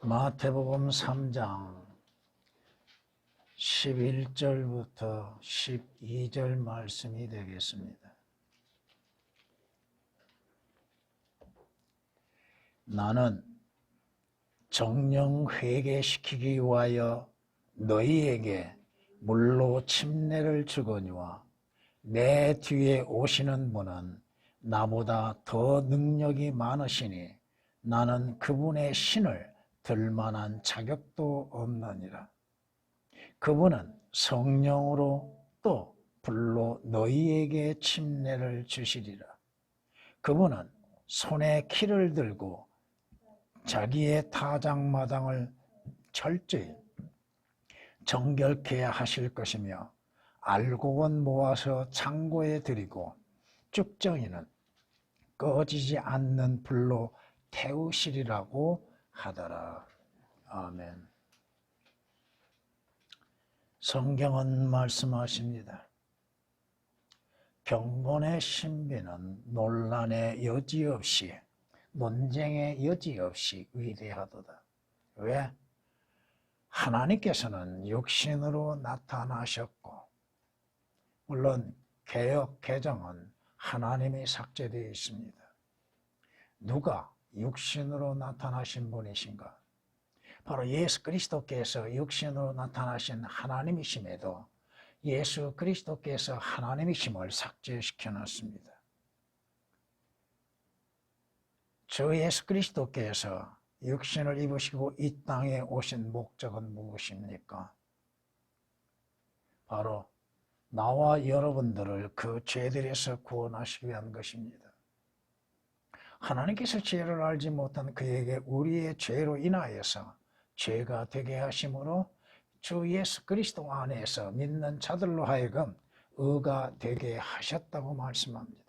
마태복음 3장 11절부터 12절 말씀이 되겠습니다. 나는 정령 회개시키기 위하여 너희에게 물로 침례를 주거니와 내 뒤에 오시는 분은 나보다 더 능력이 많으시니 나는 그분의 신을 들 만한 자격도 없느니라. 그분은 성령으로 또 불로 너희에게 침례를 주시리라. 그분은 손에 키를 들고 자기의 타작마당을 철저히 정결케 하실 것이며 알곡은 모아서 창고에 들이고 쭉정이는 꺼지지 않는 불로 태우시리라고 하더라. 아멘. 성경은 말씀하십니다. 경건의 신비는 논란의 여지 없이, 논쟁의 여지 없이 위대하도다. 왜? 하나님께서는 육신으로 나타나셨고, 물론 개역 개정은 하나님이 삭제되어 있습니다. 누가 육신으로 나타나신 분이신가? 바로 예수 그리스도께서 육신으로 나타나신 하나님이심에도 예수 그리스도께서 하나님이심을 삭제시켜 놨습니다. 주 예수 그리스도께서 육신을 입으시고 이 땅에 오신 목적은 무엇입니까? 바로 나와 여러분들을 그 죄들에서 구원하시기 위한 것입니다. 하나님께서 죄를 알지 못한 그에게 우리의 죄로 인하여서 죄가 되게 하심으로 주 예수 그리스도 안에서 믿는 자들로 하여금 의가 되게 하셨다고 말씀합니다.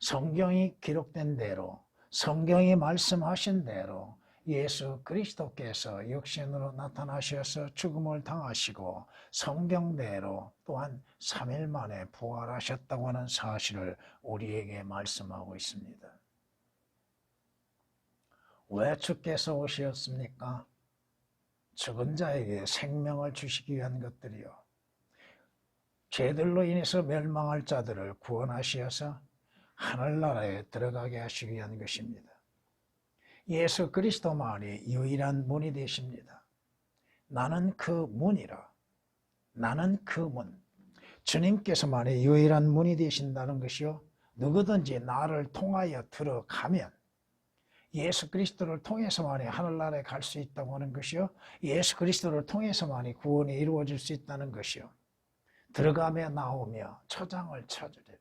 성경이 기록된 대로, 성경이 말씀하신 대로 예수 그리스도께서 육신으로 나타나셔서 죽음을 당하시고 성경대로 또한 3일 만에 부활하셨다고 하는 사실을 우리에게 말씀하고 있습니다. 왜 주께서 오셨습니까? 죽은 자에게 생명을 주시기 위한 것들이요. 죄들로 인해서 멸망할 자들을 구원하시어서 하늘나라에 들어가게 하시기 위한 것입니다. 예수 그리스도만이 유일한 문이 되십니다. 나는 그 문이라. 나는 그 문. 주님께서만이 유일한 문이 되신다는 것이요. 누구든지 나를 통하여 들어가면 예수 그리스도를 통해서만이 하늘나라에 갈 수 있다고 하는 것이요. 예수 그리스도를 통해서만이 구원이 이루어질 수 있다는 것이요. 들어가며 나오며 초장을 찾으리라.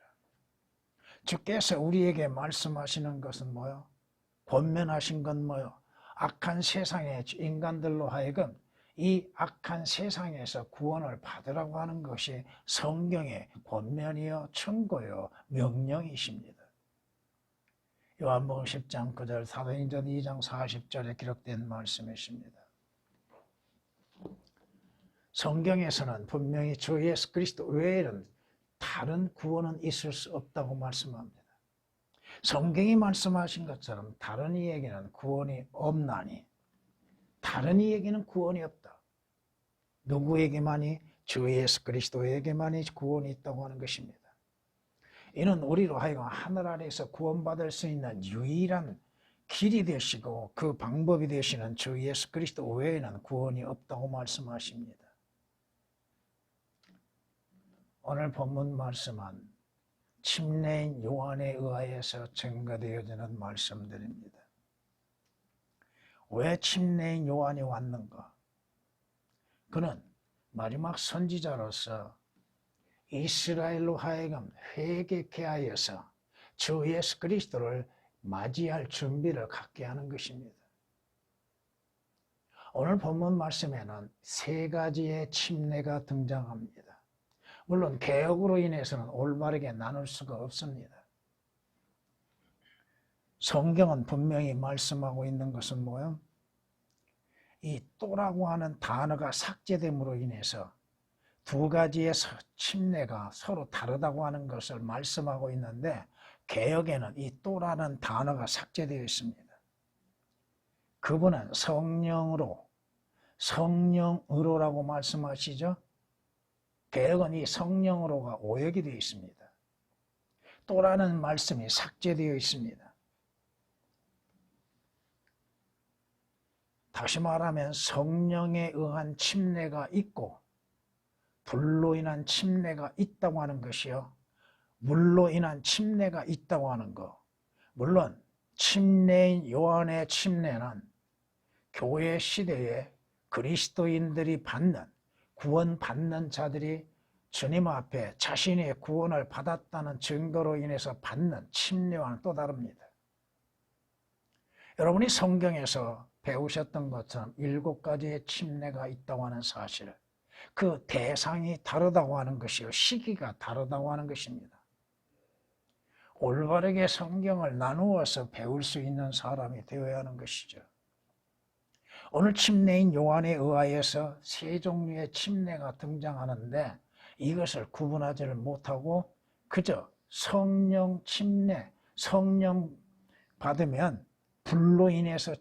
주께서 우리에게 말씀하시는 것은 뭐요? 권면하신 건 뭐요? 악한 세상의 인간들로 하여금 이 악한 세상에서 구원을 받으라고 하는 것이 성경의 권면이요, 충고요, 명령이십니다. 요한복음 10장 9절, 사도행전 2장 40절에 기록된 말씀이십니다. 성경에서는 분명히 주 예수 그리스도 외에는 다른 구원은 있을 수 없다고 말씀합니다. 성경이 말씀하신 것처럼 다른 이에게는 구원이 없나니, 다른 이에게는 구원이 없다. 누구에게만이? 주 예수 그리스도에게만이 구원이 있다고 하는 것입니다. 이는 우리로 하여금 하늘 아래에서 구원받을 수 있는 유일한 길이 되시고 그 방법이 되시는 주 예수 그리스도 외에는 구원이 없다고 말씀하십니다. 오늘 본문 말씀은 침례인 요한에 의하여서 증거되어지는 말씀들입니다. 왜 침례인 요한이 왔는가? 그는 마지막 선지자로서 이스라엘로 하여금 회개케 하여서 주 예수 그리스도를 맞이할 준비를 갖게 하는 것입니다. 오늘 본문 말씀에는 세 가지의 침례가 등장합니다. 물론 개혁으로 인해서는 올바르게 나눌 수가 없습니다. 성경은 분명히 말씀하고 있는 것은 뭐예요? 이 또라고 하는 단어가 삭제됨으로 인해서 두 가지의 침례가 서로 다르다고 하는 것을 말씀하고 있는데 개역에는 이 또라는 단어가 삭제되어 있습니다. 그분은 성령으로라고 말씀하시죠. 개혁은 이 성령으로가 오역이 되어 있습니다. 또라는 말씀이 삭제되어 있습니다. 다시 말하면 성령에 의한 침례가 있고 불로 인한 침례가 있다고 하는 것이요. 물로 인한 침례가 있다고 하는 것. 물론 침례인 요한의 침례는 교회 시대에 그리스도인들이 구원받는 자들이 주님 앞에 자신의 구원을 받았다는 증거로 인해서 받는 침례와는 또 다릅니다. 여러분이 성경에서 배우셨던 것처럼 7가지의 침례가 있다고 하는 사실, 그 대상이 다르다고 하는 것이요, 시기가 다르다고 하는 것입니다. 올바르게 성경을 나누어서 배울 수 있는 사람이 되어야 하는 것이죠. 오늘 침례인 요한에 의하여서 3종류의 침례가 등장하는데 이것을 구분하지를 못하고 그저 성령 침례, 성령 받으면 불로 인해서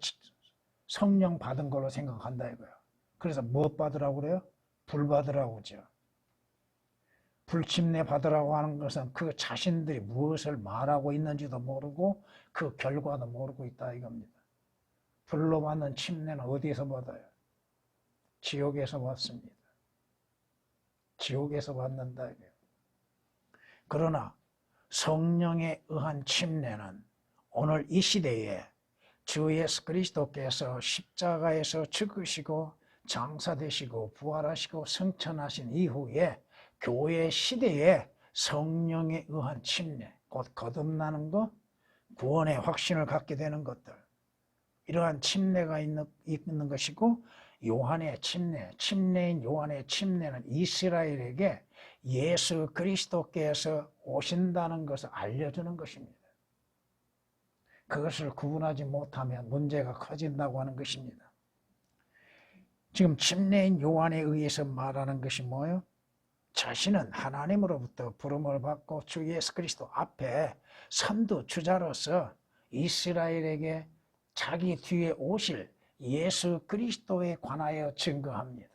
성령 받은 걸로 생각한다 이거예요. 그래서 무엇 받으라고 그래요? 불 받으라고 그러죠. 불침례 받으라고 하는 것은 그 자신들이 무엇을 말하고 있는지도 모르고 그 결과도 모르고 있다 이겁니다. 불로 받는 침례는 어디에서 받아요? 지옥에서 받습니다. 지옥에서 받는다 이거예요. 그러나 성령에 의한 침례는 오늘 이 시대에 주 예수 그리스도께서 십자가에서 죽으시고 장사되시고 부활하시고 승천하신 이후에 교회 시대에 성령에 의한 침례, 곧 거듭나는 것, 구원의 확신을 갖게 되는 것들, 이러한 침례가 있는 것이고, 요한의 침례인 요한의 침례는 이스라엘에게 예수 그리스도께서 오신다는 것을 알려주는 것입니다. 그것을 구분하지 못하면 문제가 커진다고 하는 것입니다. 지금 침례인 요한에 의해서 말하는 것이 뭐예요? 자신은 하나님으로부터 부름을 받고 주 예수 그리스도 앞에 선두주자로서 이스라엘에게 자기 뒤에 오실 예수 그리스도에 관하여 증거합니다.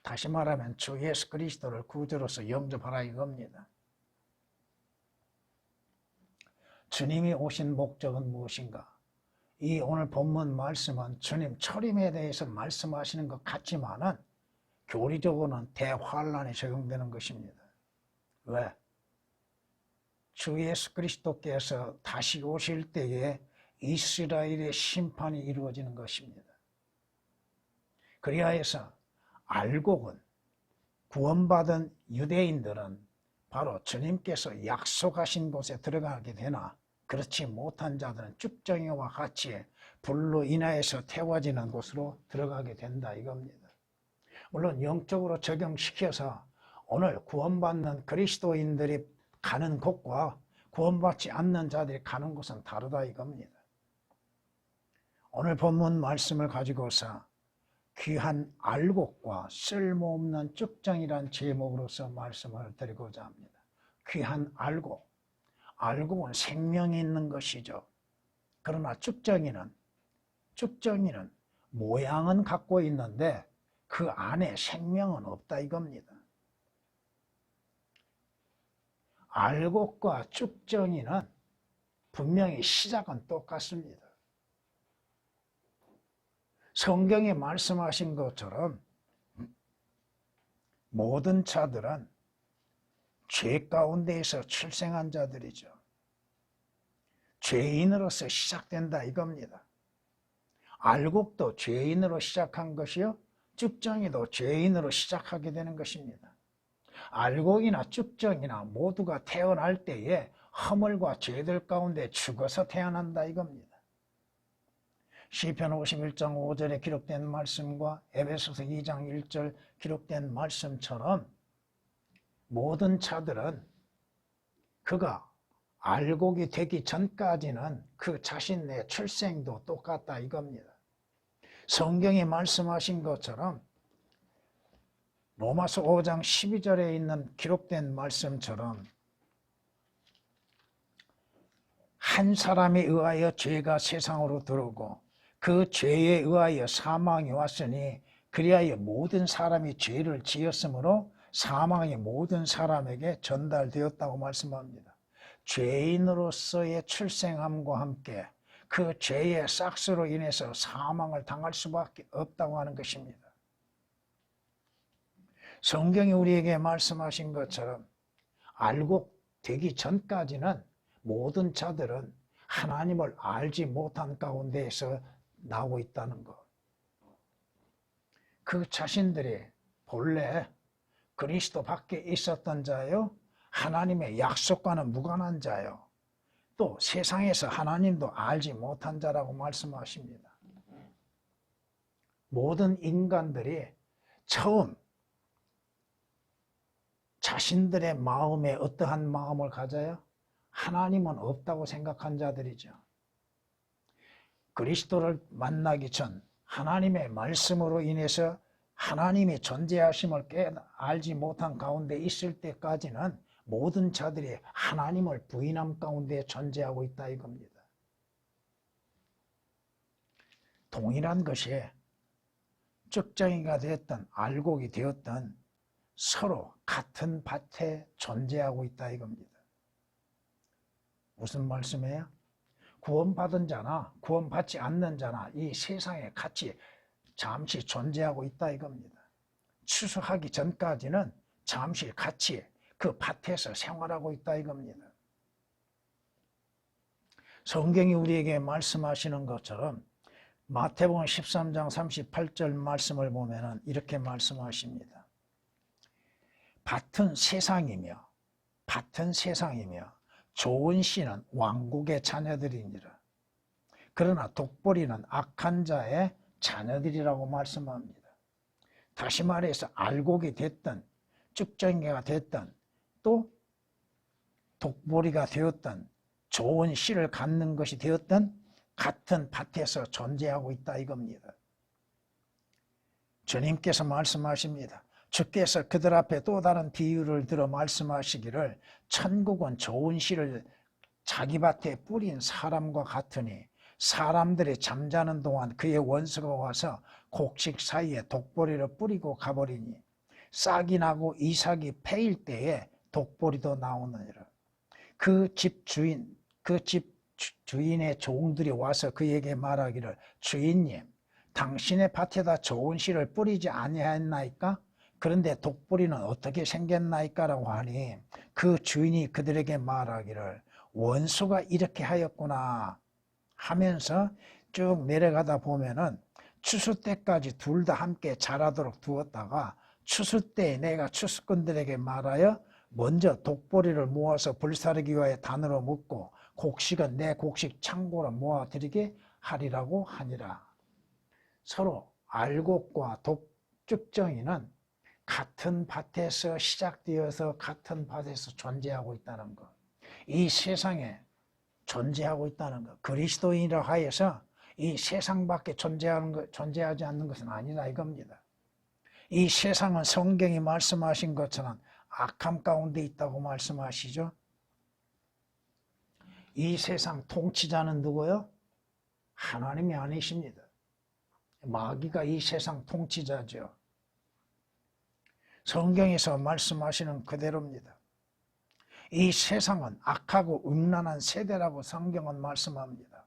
다시 말하면 주 예수 그리스도를 구주로서 영접하라 이겁니다. 주님이 오신 목적은 무엇인가? 이 오늘 본문 말씀은 주님 초림에 대해서 말씀하시는 것 같지만은 교리적으로는 대환란에 적용되는 것입니다. 왜? 주 예수 그리스도께서 다시 오실 때에 이스라엘의 심판이 이루어지는 것입니다. 그리하여서 알곡은 구원받은 유대인들은 바로 주님께서 약속하신 곳에 들어가게 되나 그렇지 못한 자들은 쭉정이와 같이 불로 인하여서 태워지는 곳으로 들어가게 된다 이겁니다. 물론 영적으로 적용시켜서 오늘 구원받는 그리스도인들이 가는 곳과 구원받지 않는 자들이 가는 곳은 다르다 이겁니다. 오늘 본문 말씀을 가지고서 귀한 알곡과 쓸모없는 쭉정이란 제목으로서 말씀을 드리고자 합니다. 귀한 알곡, 알곡은 생명이 있는 것이죠. 그러나 쭉정이는 모양은 갖고 있는데 그 안에 생명은 없다 이겁니다. 알곡과 쭉정이는 분명히 시작은 똑같습니다. 성경에 말씀하신 것처럼 모든 자들은 죄 가운데에서 출생한 자들이죠. 죄인으로서 시작된다 이겁니다. 알곡도 죄인으로 시작한 것이요, 쭉정이도 죄인으로 시작하게 되는 것입니다. 알곡이나 쭉정이나 모두가 태어날 때에 허물과 죄들 가운데 죽어서 태어난다 이겁니다. 시편 51장 5절에 기록된 말씀과 에베소서 2장 1절 기록된 말씀처럼 모든 자들은 그가 알곡이 되기 전까지는 그 자신의 출생도 똑같다 이겁니다. 성경이 말씀하신 것처럼 로마서 5장 12절에 있는 기록된 말씀처럼 한 사람에 의하여 죄가 세상으로 들어오고 그 죄에 의하여 사망이 왔으니 그리하여 모든 사람이 죄를 지었으므로 사망이 모든 사람에게 전달되었다고 말씀합니다. 죄인으로서의 출생함과 함께 그 죄의 싹스로 인해서 사망을 당할 수밖에 없다고 하는 것입니다. 성경이 우리에게 말씀하신 것처럼 알고 되기 전까지는 모든 자들은 하나님을 알지 못한 가운데에서 나오고 있다는 것. 그 자신들이 본래 그리스도 밖에 있었던 자요, 하나님의 약속과는 무관한 자요, 또 세상에서 하나님도 알지 못한 자라고 말씀하십니다. 모든 인간들이 처음 자신들의 마음에 어떠한 마음을 가져요? 하나님은 없다고 생각한 자들이죠. 그리스도를 만나기 전 하나님의 말씀으로 인해서 하나님의 존재하심을 알지 못한 가운데 있을 때까지는 모든 자들이 하나님을 부인함 가운데 존재하고 있다 이겁니다. 동일한 것이 쭉정이가 되었던 알곡이 되었던 서로 같은 밭에 존재하고 있다 이겁니다. 무슨 말씀이에요? 구원받은 자나 구원받지 않는 자나 이 세상에 같이 잠시 존재하고 있다 이겁니다. 추수하기 전까지는 잠시 같이 그 밭에서 생활하고 있다 이겁니다. 성경이 우리에게 말씀하시는 것처럼 마태복음 13장 38절 말씀을 보면 이렇게 말씀하십니다. 밭은 세상이며 좋은 씨는 왕국의 자녀들이니라. 그러나 독보리는 악한 자의 자녀들이라고 말씀합니다. 다시 말해서 알곡이 됐든 쭉정이가 됐든 또 독보리가 되었든 좋은 씨를 갖는 것이 되었든 같은 밭에서 존재하고 있다 이겁니다. 주님께서 말씀하십니다. 주께서 그들 앞에 또 다른 비유를 들어 말씀하시기를 천국은 좋은 씨를 자기 밭에 뿌린 사람과 같으니 사람들이 잠자는 동안 그의 원수가 와서 곡식 사이에 독보리를 뿌리고 가버리니 싹이 나고 이삭이 패일 때에 독보리도 나오느니라. 그 집 주인의 종들이 와서 그에게 말하기를 주인님 당신의 밭에다 좋은 씨를 뿌리지 아니하였나이까? 그런데 독보리는 어떻게 생겼나이까? 라고 하니 그 주인이 그들에게 말하기를 원수가 이렇게 하였구나 하면서 쭉 내려가다 보면은 추수 때까지 둘 다 함께 자라도록 두었다가 추수 때에 내가 추수꾼들에게 말하여 먼저 독보리를 모아서 불사르기 위하여 단으로 묶고 곡식은 내 곡식 창고로 모아드리게 하리라고 하니라. 서로 알곡과 쭉정이는 같은 밭에서 시작되어서 같은 밭에서 존재하고 있다는 것. 이 세상에 존재하고 있다는 것. 그리스도인이라 하여서 이 세상 밖에 존재하지 않는 것은 아니라 이겁니다. 이 세상은 성경이 말씀하신 것처럼 악함 가운데 있다고 말씀하시죠. 이 세상 통치자는 누구요? 하나님이 아니십니다. 마귀가 이 세상 통치자죠. 성경에서 말씀하시는 그대로입니다. 이 세상은 악하고 음란한 세대라고 성경은 말씀합니다.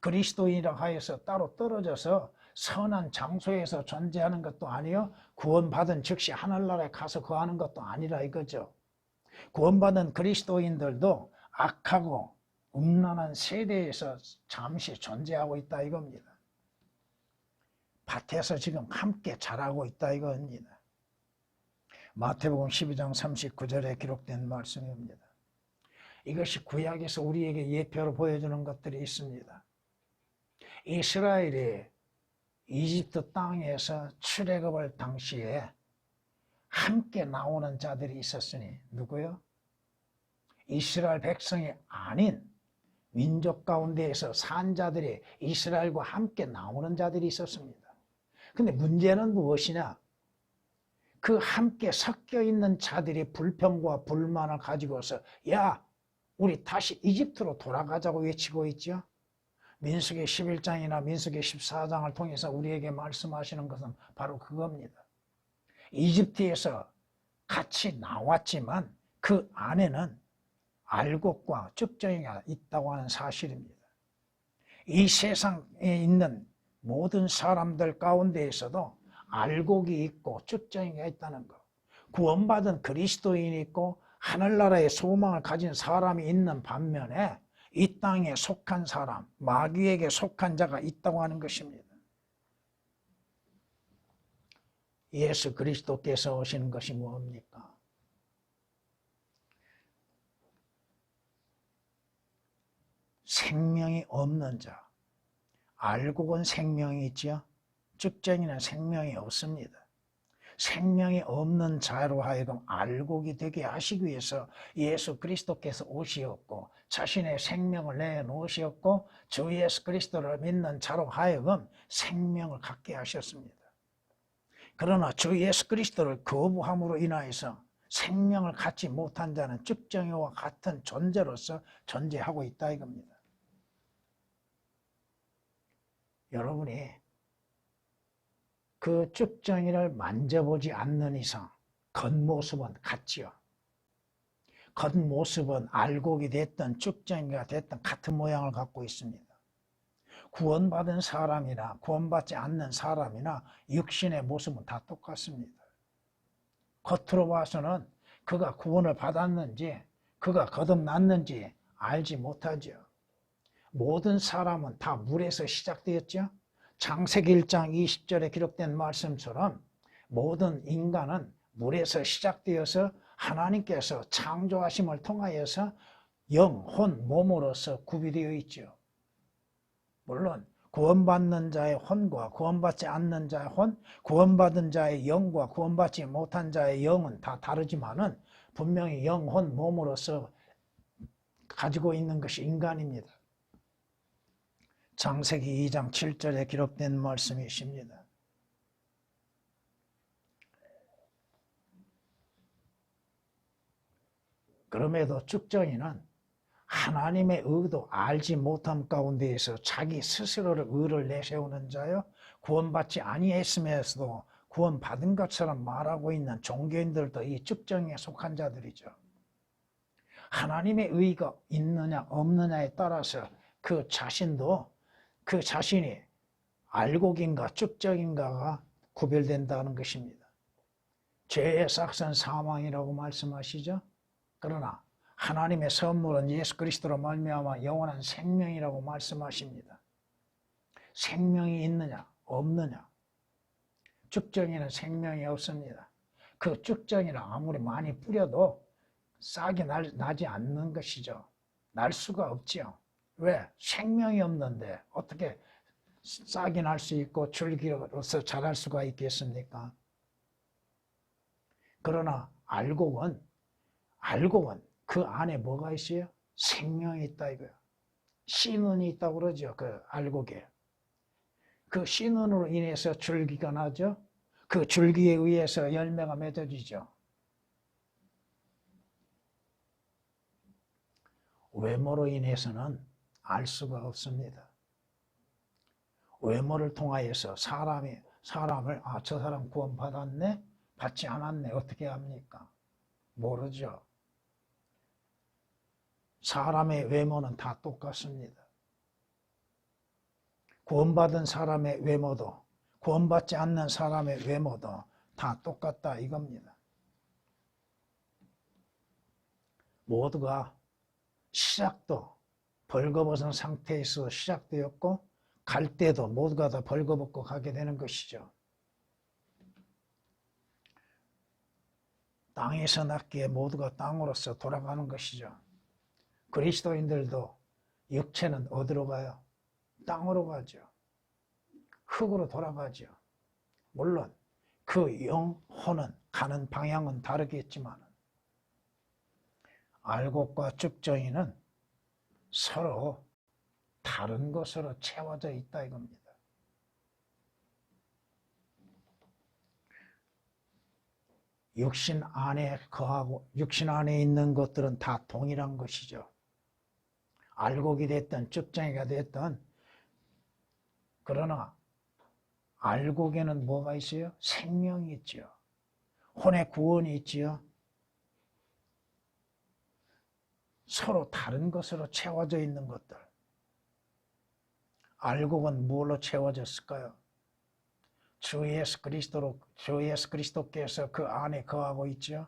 그리스도인이라 하여서 따로 떨어져서 선한 장소에서 존재하는 것도 아니요 구원받은 즉시 하늘나라에 가서 거하는 것도 아니라 이거죠. 구원받은 그리스도인들도 악하고 음란한 세대에서 잠시 존재하고 있다 이겁니다. 밭에서 지금 함께 자라고 있다 이겁니다. 마태복음 12장 39절에 기록된 말씀입니다. 이것이 구약에서 우리에게 예표로 보여주는 것들이 있습니다. 이스라엘이 이집트 땅에서 출애굽할 당시에 함께 나오는 자들이 있었으니 누구요? 이스라엘 백성이 아닌 민족 가운데에서 산 자들이 이스라엘과 함께 나오는 자들이 있었습니다. 근데 문제는 무엇이냐? 그 함께 섞여 있는 자들이 불평과 불만을 가지고서 야 우리 다시 이집트로 돌아가자고 외치고 있죠. 민수기 11장이나 민수기 14장을 통해서 우리에게 말씀하시는 것은 바로 그겁니다. 이집트에서 같이 나왔지만 그 안에는 알곡과 쭉정이가 있다고 하는 사실입니다. 이 세상에 있는 모든 사람들 가운데에서도 알곡이 있고 쭉정이가 있다는 것. 구원받은 그리스도인이 있고 하늘나라의 소망을 가진 사람이 있는 반면에 이 땅에 속한 사람, 마귀에게 속한 자가 있다고 하는 것입니다. 예수 그리스도께서 오시는 것이 뭡니까? 생명이 없는 자. 알곡은 생명이 있죠. 쭉정이는 생명이 없습니다. 생명이 없는 자로 하여금 알곡이 되게 하시기 위해서 예수 그리스도께서 오시었고 자신의 생명을 내놓으셨고 주 예수 그리스도를 믿는 자로 하여금 생명을 갖게 하셨습니다. 그러나 주 예수 그리스도를 거부함으로 인하여서 생명을 갖지 못한 자는 쭉정이와 같은 존재로서 존재하고 있다 이겁니다. 여러분이 그 쭉정이를 만져보지 않는 이상 겉모습은 같지요. 겉모습은 알곡이 됐든 쭉정이가 됐든 같은 모양을 갖고 있습니다. 구원받은 사람이나 구원받지 않는 사람이나 육신의 모습은 다 똑같습니다. 겉으로 봐서는 그가 구원을 받았는지 그가 거듭났는지 알지 못하죠. 모든 사람은 다 물에서 시작되었죠. 창세기 1장 20절에 기록된 말씀처럼 모든 인간은 물에서 시작되어서 하나님께서 창조하심을 통하여서 영, 혼, 몸으로서 구비되어 있죠. 물론 구원받는 자의 혼과 구원받지 않는 자의 혼, 구원받은 자의 영과 구원받지 못한 자의 영은 다 다르지만은 분명히 영, 혼, 몸으로서 가지고 있는 것이 인간입니다. 창세기 2장 7절에 기록된 말씀이십니다. 그럼에도 쭉정이는 하나님의 의도 알지 못함 가운데에서 자기 스스로를 의를 내세우는 자요, 구원받지 아니했음에서도 구원받은 것처럼 말하고 있는 종교인들도 이 쭉정이에 속한 자들이죠. 하나님의 의가 있느냐 없느냐에 따라서 그 자신도 그 자신이 알곡인가 쭉정인가가 구별된다는 것입니다. 죄의 삭은 사망이라고 말씀하시죠. 그러나 하나님의 선물은 예수 그리스도로 말미암아 영원한 생명이라고 말씀하십니다. 생명이 있느냐 없느냐. 쭉정이는 생명이 없습니다. 그 쭉정이를 아무리 많이 뿌려도 싹이 나지 않는 것이죠. 날 수가 없지요. 왜? 생명이 없는데 어떻게 싹이 날 수 있고 줄기로서 자랄 수가 있겠습니까? 그러나 알곡은 그 안에 뭐가 있어요? 생명이 있다 이거야. 씨눈이 있다고 그러죠. 그 알곡에. 그 씨눈으로 인해서 줄기가 나죠. 그 줄기에 의해서 열매가 맺어지죠. 외모로 인해서는 알 수가 없습니다. 외모를 통하여서 사람을 저 사람 구원 받았네? 받지 않았네? 어떻게 합니까? 모르죠. 사람의 외모는 다 똑같습니다. 구원받은 사람의 외모도 구원받지 않는 사람의 외모도 다 똑같다 이겁니다. 모두가 시작도 벌거벗은 상태에서 시작되었고 갈 때도 모두가 다 벌거벗고 가게 되는 것이죠. 땅에서 났기에 모두가 땅으로서 돌아가는 것이죠. 그리스도인들도 육체는 어디로 가요? 땅으로 가죠. 흙으로 돌아가죠. 물론 그 영혼은 가는 방향은 다르겠지만 알곡과 쭉정이는 서로 다른 것으로 채워져 있다 이겁니다. 육신 안에 거하고 육신 안에 있는 것들은 다 동일한 것이죠. 알곡이 됐든 쭉정이가 됐든, 그러나 알곡에는 뭐가 있어요? 생명이 있죠. 혼의 구원이 있지요. 서로 다른 것으로 채워져 있는 것들. 알곡은 뭘로 채워졌을까요? 주 예수 그리스도께서 그 안에 거하고 있죠.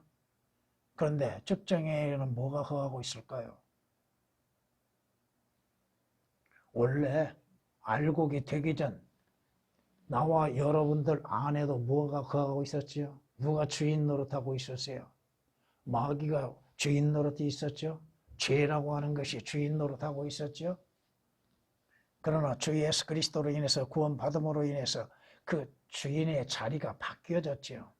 그런데 쭉정이에는 뭐가 거하고 있을까요? 원래 알곡이 되기 전 나와 여러분들 안에도 뭐가 거하고 있었지요? 누가 주인 노릇하고 있었어요? 마귀가 주인 노릇이 있었죠. 죄라고 하는 것이 주인 노릇하고 있었죠. 그러나 주 예수 그리스도로 인해서 구원받음으로 인해서 그 주인의 자리가 바뀌어졌죠.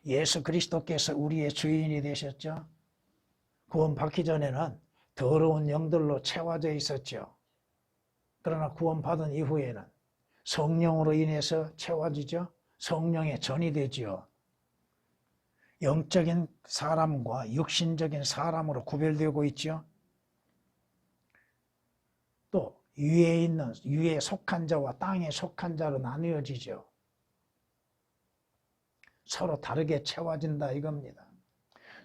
예수 그리스도께서 우리의 주인이 되셨죠. 구원받기 전에는 더러운 영들로 채워져 있었죠. 그러나 구원받은 이후에는 성령으로 인해서 채워지죠. 성령의 전이 되지요. 영적인 사람과 육신적인 사람으로 구별되고 있죠. 또 위에 속한 자와 땅에 속한 자로 나뉘어지죠. 서로 다르게 채워진다 이겁니다.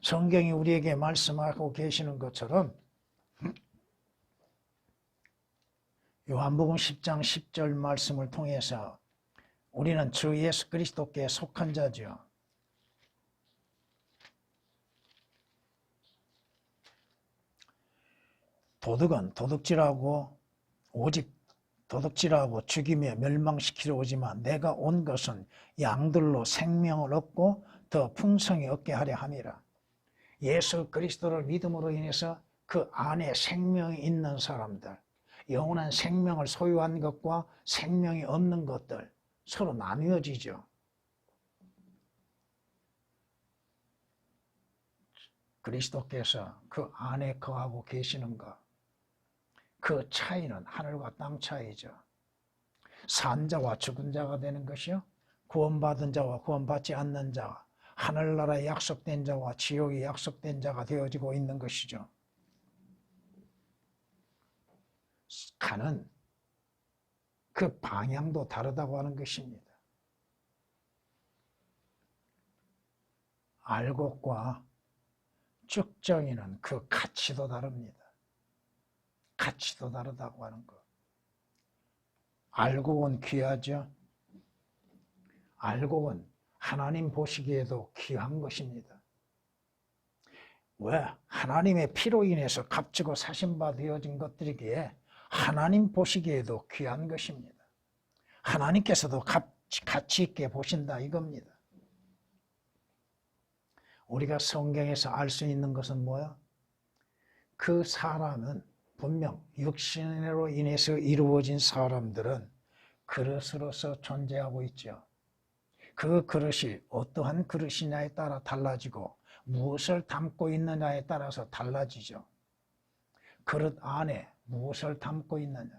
성경이 우리에게 말씀하고 계시는 것처럼 요한복음 10장 10절 말씀을 통해서 우리는 주 예수 그리스도께 속한 자죠. 도둑은 도둑질하고 오직 도둑질하고 죽이며 멸망시키려 오지만 내가 온 것은 양들로 생명을 얻고 더 풍성히 얻게 하려 함이라. 예수 그리스도를 믿음으로 인해서 그 안에 생명이 있는 사람들, 영원한 생명을 소유한 것과 생명이 없는 것들 서로 나뉘어지죠. 그리스도께서 그 안에 거하고 계시는 것, 그 차이는 하늘과 땅 차이죠. 산 자와 죽은 자가 되는 것이요, 구원받은 자와 구원받지 않는 자가, 하늘나라에 약속된 자와 지옥에 약속된 자가 되어지고 있는 것이죠. 가는 그 방향도 다르다고 하는 것입니다. 알곡과 쭉정이는 그 가치도 다릅니다. 가치도 다르다고 하는 것. 알곡은 귀하죠. 알곡은 하나님 보시기에도 귀한 것입니다. 왜? 하나님의 피로 인해서 값지고 사신바 되어진 것들이기에 하나님 보시기에도 귀한 것입니다. 하나님께서도 가치 있게 보신다 이겁니다. 우리가 성경에서 알 수 있는 것은 뭐야? 그 사람은 분명 육신으로 인해서 이루어진 사람들은 그릇으로서 존재하고 있죠. 그 그릇이 어떠한 그릇이냐에 따라 달라지고 무엇을 담고 있느냐에 따라서 달라지죠. 그릇 안에 무엇을 담고 있느냐.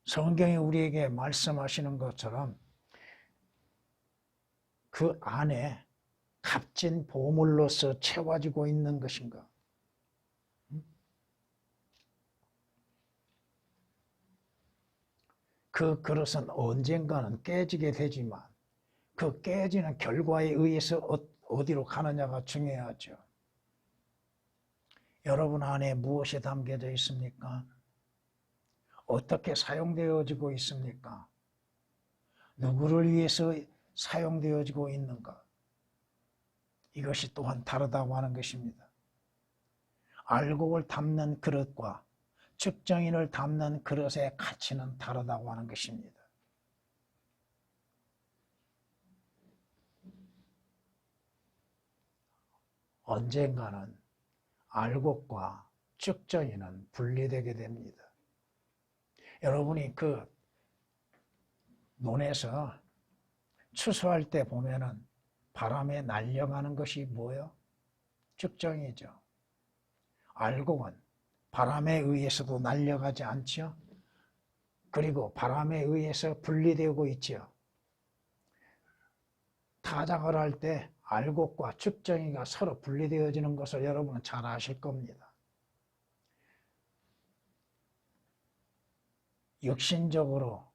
성경이 우리에게 말씀하시는 것처럼 그 안에 값진 보물로서 채워지고 있는 것인가. 그 그릇은 언젠가는 깨지게 되지만 그 깨지는 결과에 의해서 어디로 가느냐가 중요하죠. 여러분 안에 무엇이 담겨져 있습니까? 어떻게 사용되어지고 있습니까? 누구를 위해서 사용되어지고 있는가? 이것이 또한 다르다고 하는 것입니다. 알곡을 담는 그릇과 측정인을 담는 그릇의 가치는 다르다고 하는 것입니다. 언젠가는 알곡과 측정인은 분리되게 됩니다. 여러분이 그 논에서 추수할 때 보면은 바람에 날려가는 것이 뭐예요? 측정이죠. 알곡은 바람에 의해서도 날려가지 않죠. 그리고 바람에 의해서 분리되고 있죠. 타작을 할 때 알곡과 측정이가 서로 분리되어지는 것을 여러분은 잘 아실 겁니다. 육신적으로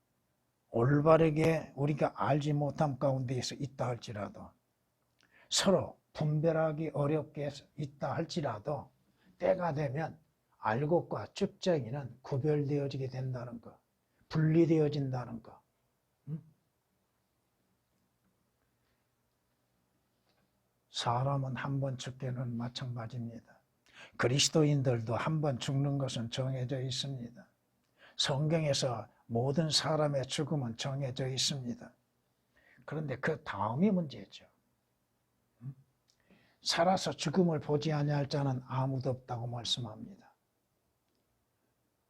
올바르게 우리가 알지 못함 가운데에서 있다 할지라도, 서로 분별하기 어렵게 있다 할지라도 때가 되면 알곡과 쭉정이는 구별되어지게 된다는 것, 분리되어진다는 것. 사람은 한 번 죽기는 마찬가지입니다. 그리스도인들도 한 번 죽는 것은 정해져 있습니다. 성경에서 모든 사람의 죽음은 정해져 있습니다. 그런데 그 다음이 문제죠. 살아서 죽음을 보지 아니할 자는 아무도 없다고 말씀합니다.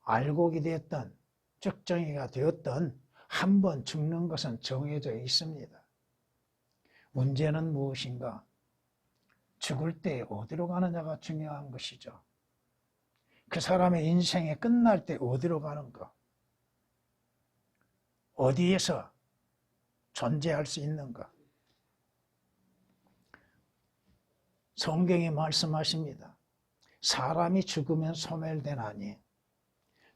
알곡이 됐든 쭉정이가 되었든 한 번 죽는 것은 정해져 있습니다. 문제는 무엇인가? 죽을 때 어디로 가느냐가 중요한 것이죠. 그 사람의 인생이 끝날 때 어디로 가는가? 어디에서 존재할 수 있는가? 성경이 말씀하십니다. 사람이 죽으면 소멸되나니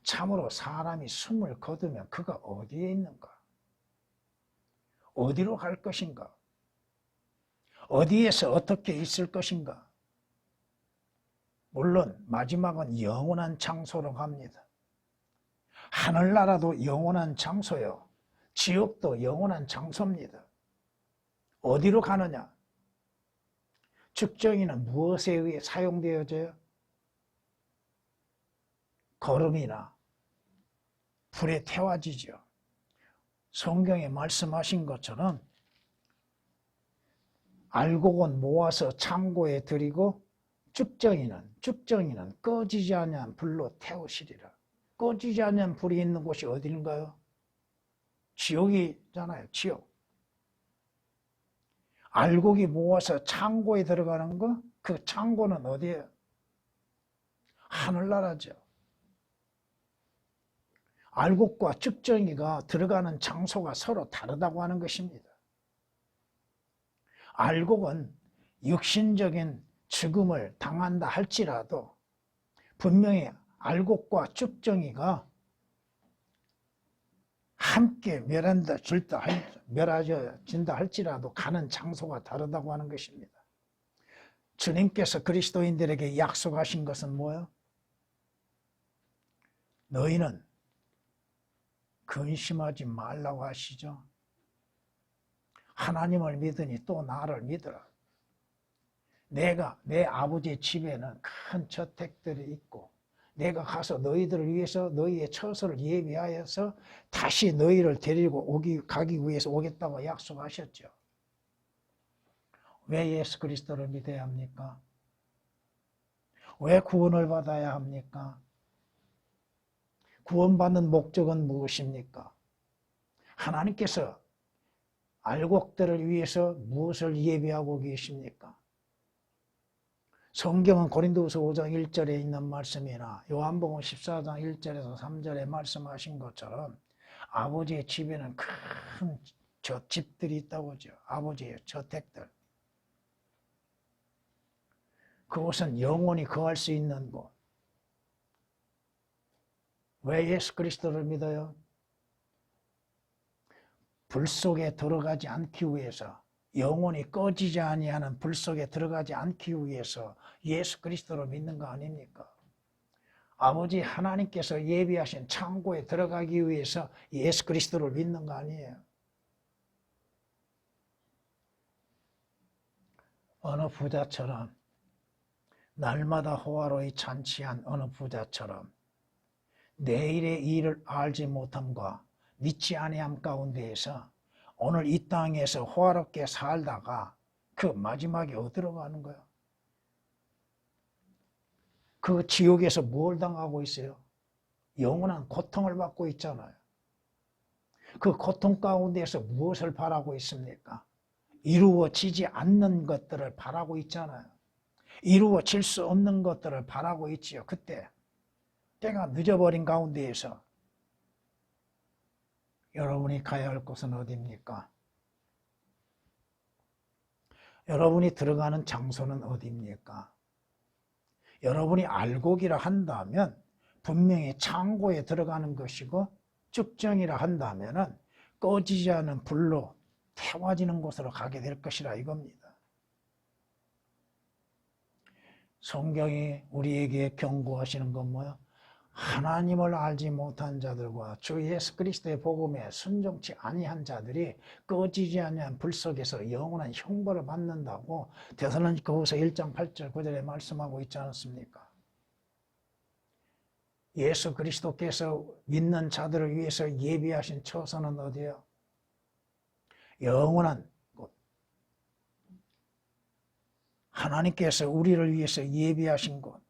참으로 사람이 숨을 거두면 그가 어디에 있는가? 어디로 갈 것인가? 어디에서 어떻게 있을 것인가? 물론 마지막은 영원한 장소로 갑니다. 하늘나라도 영원한 장소요. 지옥도 영원한 장소입니다. 어디로 가느냐? 측정이는 무엇에 의해 사용되어져요? 거름이나 불에 태워지죠. 성경에 말씀하신 것처럼 알곡은 모아서 창고에 들이고 쭉정이는 꺼지지 아니한 불로 태우시리라. 꺼지지 아니한 불이 있는 곳이 어디인가요? 지옥이잖아요. 지옥. 알곡이 모아서 창고에 들어가는 거, 그 창고는 어디예요? 하늘나라죠. 알곡과 쭉정이가 들어가는 장소가 서로 다르다고 하는 것입니다. 알곡은 육신적인 죽음을 당한다 할지라도 분명히 알곡과 쭉정이가 함께 멸하진다 할지라도 가는 장소가 다르다고 하는 것입니다. 주님께서 그리스도인들에게 약속하신 것은 뭐예요? 너희는 근심하지 말라고 하시죠. 하나님을 믿으니 또 나를 믿으라. 내가 내 아버지의 집에는 큰 저택들이 있고 내가 가서 너희들을 위해서 너희의 처소를 예비하여서 다시 너희를 데리고 가기 위해서 오겠다고 약속하셨죠. 왜 예수 그리스도를 믿어야 합니까? 왜 구원을 받아야 합니까? 구원받는 목적은 무엇입니까? 하나님께서 알곡들을 위해서 무엇을 예비하고 계십니까? 성경은 고린도후서 5장 1절에 있는 말씀이나 요한복음 14장 1절에서 3절에 말씀하신 것처럼 아버지의 집에는 큰 집들이 있다고 하죠. 아버지의 저택들. 그곳은 영원히 거할 수 있는 곳. 왜 예수 그리스도를 믿어요? 불 속에 들어가지 않기 위해서, 영원히 꺼지지 아니하는 불 속에 들어가지 않기 위해서 예수 그리스도를 믿는 거 아닙니까? 아버지 하나님께서 예비하신 창고에 들어가기 위해서 예수 그리스도를 믿는 거 아니에요? 어느 부자처럼, 날마다 호화로이 잔치한 어느 부자처럼 내일의 일을 알지 못함과 믿지 아니함 가운데에서 오늘 이 땅에서 호화롭게 살다가 그 마지막에 어디로 가는 거야? 그 지옥에서 뭘 당하고 있어요? 영원한 고통을 받고 있잖아요. 그 고통 가운데에서 무엇을 바라고 있습니까? 이루어지지 않는 것들을 바라고 있잖아요. 이루어질 수 없는 것들을 바라고 있지요. 그때 때가 늦어버린 가운데에서 여러분이 가야 할 곳은 어디입니까? 여러분이 들어가는 장소는 어디입니까? 여러분이 알곡이라 한다면 분명히 창고에 들어가는 것이고 쭉정이라 한다면은 꺼지지 않은 불로 태워지는 곳으로 가게 될 것이라 이겁니다. 성경이 우리에게 경고하시는 건 뭐예요? 하나님을 알지 못한 자들과 주 예수 그리스도의 복음에 순종치 아니한 자들이 꺼지지 아니한 불 속에서 영원한 형벌을 받는다고 데살로니가후서 1장 8절 9절에 말씀하고 있지 않습니까? 예수 그리스도께서 믿는 자들을 위해서 예비하신 처소는 어디예요? 영원한 곳. 하나님께서 우리를 위해서 예비하신 곳.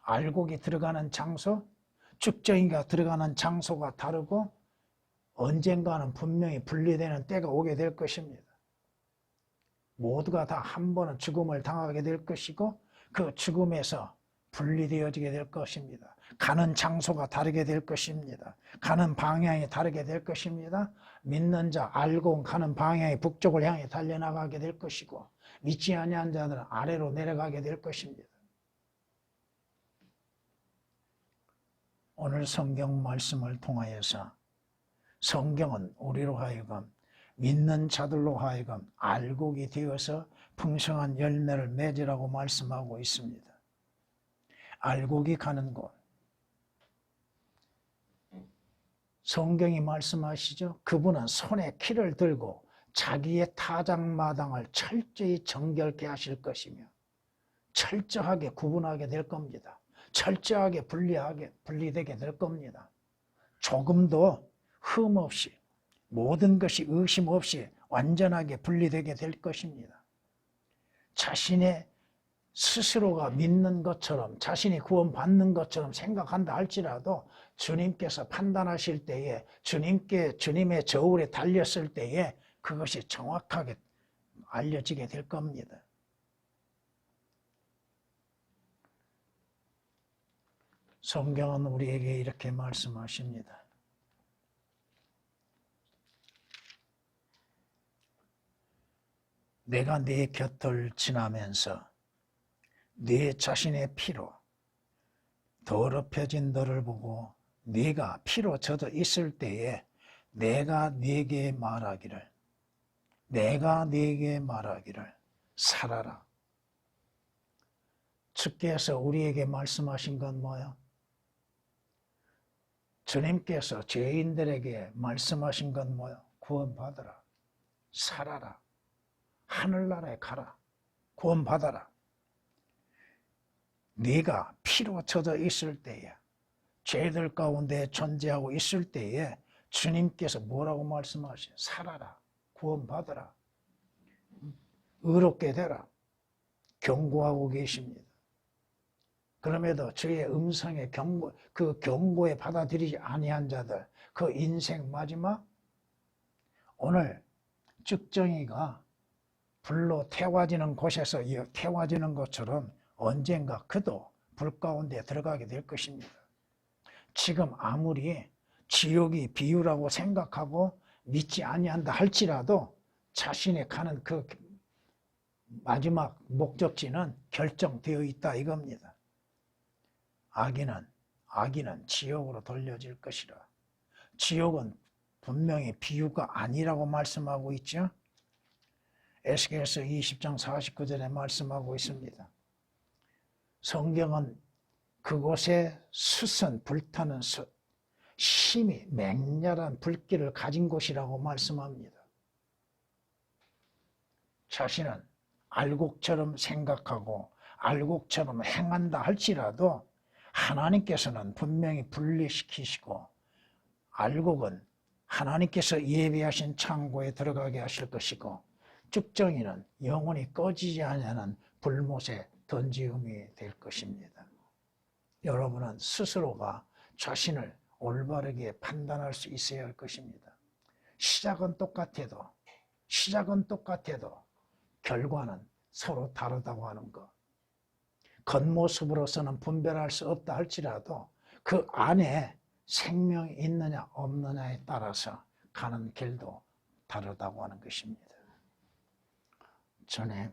알곡이 들어가는 장소, 쭉정이가 들어가는 장소가 다르고 언젠가는 분명히 분리되는 때가 오게 될 것입니다. 모두가 다 한 번은 죽음을 당하게 될 것이고 그 죽음에서 분리되어지게 될 것입니다. 가는 장소가 다르게 될 것입니다. 가는 방향이 다르게 될 것입니다. 믿는 자 알고 가는 방향이 북쪽을 향해 달려나가게 될 것이고 믿지 아니한 자들은 아래로 내려가게 될 것입니다. 오늘 성경 말씀을 통하여서 성경은 우리로 하여금 믿는 자들로 하여금 알곡이 되어서 풍성한 열매를 맺으라고 말씀하고 있습니다. 알곡이 가는 곳. 성경이 말씀하시죠. 그분은 손에 키를 들고 자기의 타작마당을 철저히 정결케 하실 것이며 철저하게 구분하게 될 겁니다. 철저하게 분리되게 될 겁니다. 조금도 흠 없이 모든 것이 의심 없이 완전하게 분리되게 될 것입니다. 자신의 스스로가 믿는 것처럼 자신이 구원받는 것처럼 생각한다 할지라도 주님께서 판단하실 때에 주님의 저울에 달렸을 때에 그것이 정확하게 알려지게 될 겁니다. 성경은 우리에게 이렇게 말씀하십니다. 내가 네 곁을 지나면서 네 자신의 피로 더럽혀진 너를 보고 네가 피로 젖어 있을 때에 내가 네게 말하기를 살아라. 주께서 우리에게 말씀하신 건 뭐예요? 주님께서 죄인들에게 말씀하신 건 뭐예요? 구원받아라. 살아라. 하늘나라에 가라. 구원받아라. 네가 피로 젖어 있을 때에 죄들 가운데 존재하고 있을 때에 주님께서 뭐라고 말씀하셔요? 살아라. 구원받아라. 의롭게 되라. 경고하고 계십니다. 그럼에도 주의 음성에 그 경고에 받아들이지 아니한 자들, 그 인생 마지막 오늘 쭉정이가 불로 태워지는 곳에서 태워지는 것처럼 언젠가 그도 불 가운데 들어가게 될 것입니다. 지금 아무리 지옥이 비유라고 생각하고 믿지 아니한다 할지라도 자신이 가는 그 마지막 목적지는 결정되어 있다 이겁니다. 악인은 지옥으로 돌려질 것이라. 지옥은 분명히 비유가 아니라고 말씀하고 있죠. 에스겔서 20장 49절에 말씀하고 있습니다. 성경은 그곳에 숯은 불타는 숯, 심히 맹렬한 불길을 가진 곳이라고 말씀합니다. 자신은 알곡처럼 생각하고 알곡처럼 행한다 할지라도 하나님께서는 분명히 분리시키시고 알곡은 하나님께서 예비하신 창고에 들어가게 하실 것이고 쭉정이는 영원히 꺼지지 않는 불못에 던지음이 될 것입니다. 여러분은 스스로가 자신을 올바르게 판단할 수 있어야 할 것입니다. 시작은 똑같아도 결과는 서로 다르다고 하는 것. 겉모습으로서는 분별할 수 없다 할지라도 그 안에 생명이 있느냐 없느냐에 따라서 가는 길도 다르다고 하는 것입니다. 전에